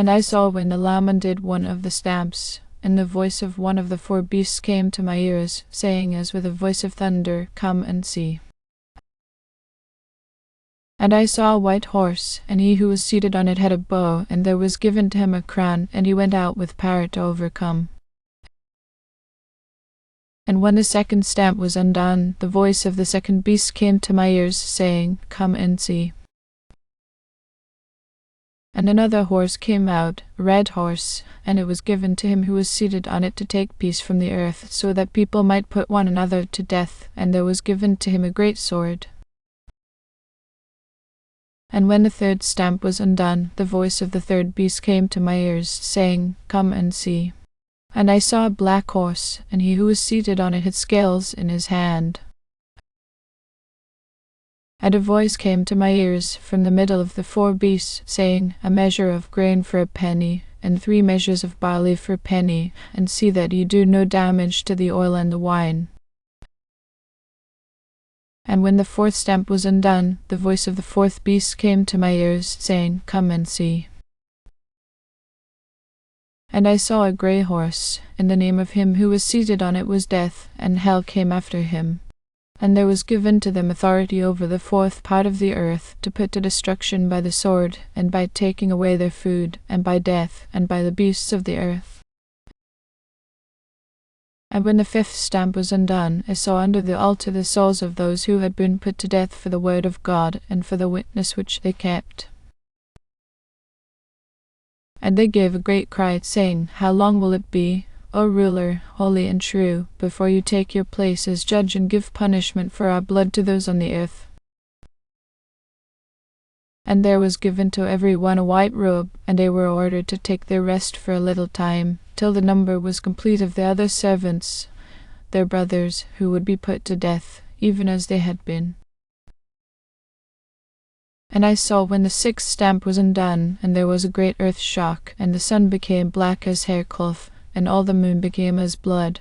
And I saw when the Lamb undid one of the stamps, and the voice of one of the four beasts came to my ears, saying as with a voice of thunder, Come and see. And I saw a white horse, and he who was seated on it had a bow, and there was given to him a crown, and he went out with power to overcome. And when the second stamp was undone, the voice of the second beast came to my ears, saying, Come and see. And another horse came out, a red horse, and it was given to him who was seated on it to take peace from the earth, so that people might put one another to death, and there was given to him a great sword. And when the third stamp was undone, the voice of the third beast came to my ears, saying, Come and see. And I saw a black horse, and he who was seated on it had scales in his hand. And a voice came to my ears from the middle of the four beasts, saying, A measure of grain for a penny, and 3 measures of barley for a penny, and see that ye do no damage to the oil and the wine. And when the fourth stamp was undone, the voice of the fourth beast came to my ears, saying, Come and see. And I saw a grey horse, and the name of him who was seated on it was Death, and hell came after him. And there was given to them authority over the fourth part of the earth, to put to destruction by the sword, and by taking away their food, and by death, and by the beasts of the earth. And when the fifth stamp was undone, I saw under the altar the souls of those who had been put to death for the word of God, and for the witness which they kept. And they gave a great cry, saying, How long will it be, O ruler, holy and true, before you take your place as judge and give punishment for our blood to those on the earth? And there was given to every one a white robe, and they were ordered to take their rest for a little time, till the number was complete of the other servants, their brothers, who would be put to death, even as they had been. And I saw when the sixth stamp was undone, and there was a great earth shock, and the sun became black as haircloth, and all the moon became as blood.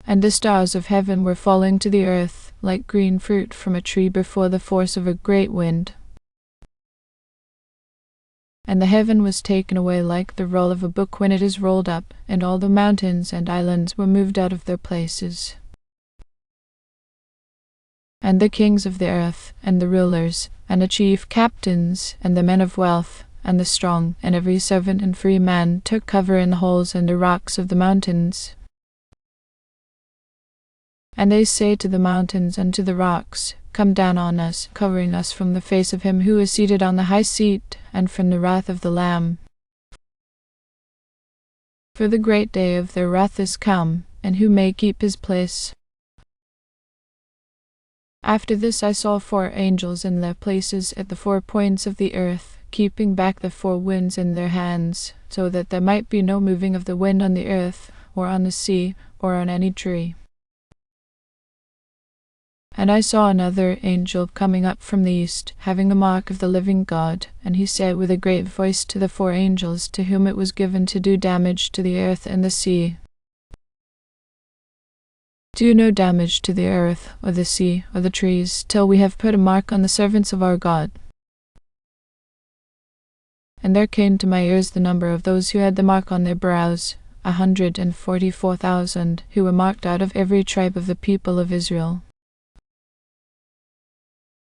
And the stars of heaven were falling to the earth, like green fruit from a tree before the force of a great wind. And the heaven was taken away like the roll of a book when it is rolled up, and all the mountains and islands were moved out of their places. And the kings of the earth, and the rulers, and the chief captains, and the men of wealth, and the strong, and every servant and free man took cover in the holes and the rocks of the mountains. And they say to the mountains and to the rocks, Come down on us, covering us from the face of him who is seated on the high seat, and from the wrath of the Lamb. For the great day of their wrath is come, and who may keep his place? After this I saw 4 angels in their places at the 4 points of the earth, keeping back the 4 winds in their hands, so that there might be no moving of the wind on the earth, or on the sea, or on any tree. And I saw another angel coming up from the east, having the mark of the living God, and he said with a great voice to the 4 angels to whom it was given to do damage to the earth and the sea, Do no damage to the earth, or the sea, or the trees, till we have put a mark on the servants of our God. And there came to my ears the number of those who had the mark on their brows, 144,000, who were marked out of every tribe of the people of Israel.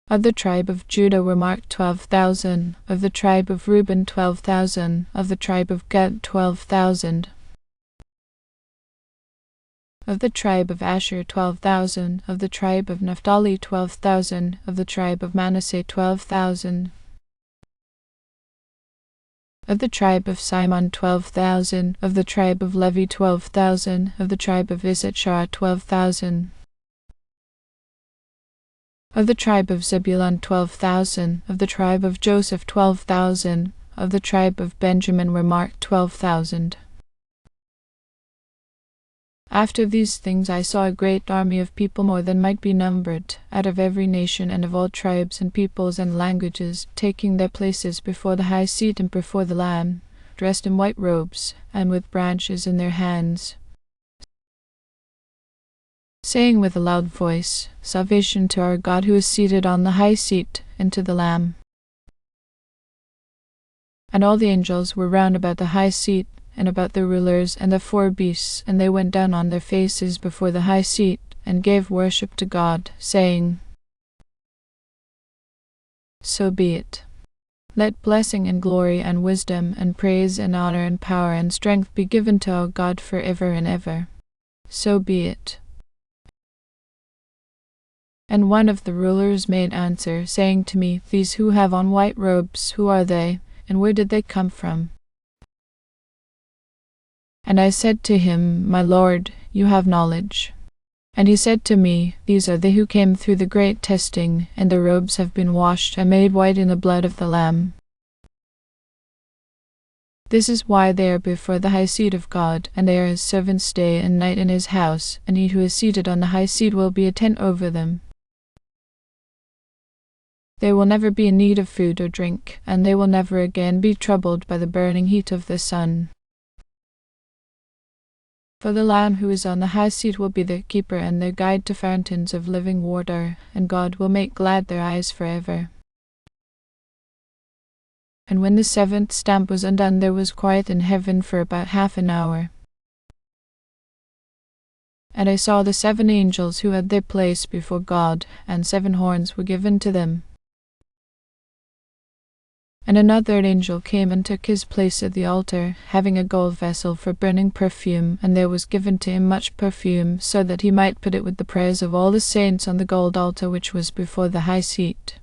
Of the tribe of Judah were marked 12,000, of the tribe of Reuben 12,000, of the tribe of Gad 12,000, of the tribe of Asher 12,000, of the tribe of Naphtali 12,000, of the tribe of Manasseh 12,000, of the tribe of Simon 12,000, of the tribe of Levi 12,000, of the tribe of Issachar 12,000, of the tribe of Zebulun 12,000, of the tribe of Joseph 12,000, of the tribe of Benjamin were marked 12,000. After these things I saw a great army of people more than might be numbered, out of every nation and of all tribes and peoples and languages, taking their places before the high seat and before the Lamb, dressed in white robes, and with branches in their hands, saying with a loud voice, Salvation to our God who is seated on the high seat, and to the Lamb. And all the angels were round about the high seat, and about the rulers and the 4 beasts, and they went down on their faces before the high seat, and gave worship to God, saying, So be it. Let blessing and glory and wisdom and praise and honor and power and strength be given to our God for ever and ever. So be it. And one of the rulers made answer, saying to me, These who have on white robes, who are they, and where did they come from? And I said to him, My Lord, you have knowledge. And he said to me, These are they who came through the great testing, and their robes have been washed and made white in the blood of the Lamb. This is why they are before the high seat of God, and they are his servants day and night in his house, and he who is seated on the high seat will be a tent over them. They will never be in need of food or drink, and they will never again be troubled by the burning heat of the sun. For the Lamb who is on the high seat will be their keeper and their guide to fountains of living water, and God will make glad their eyes forever. And when the 7th stamp was undone, there was quiet in heaven for about half an hour. And I saw the 7 angels who had their place before God, and 7 horns were given to them. And another angel came and took his place at the altar, having a gold vessel for burning perfume, and there was given to him much perfume, so that he might put it with the prayers of all the saints on the gold altar which was before the high seat.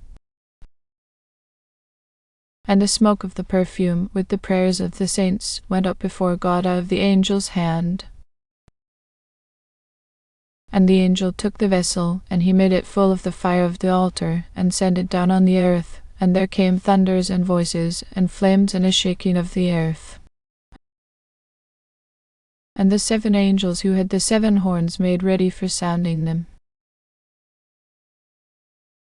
And the smoke of the perfume, with the prayers of the saints, went up before God out of the angel's hand. And the angel took the vessel, and he made it full of the fire of the altar, and sent it down on the earth. And there came thunders and voices, and flames, and a shaking of the earth. And the 7 angels who had the 7 horns made ready for sounding them.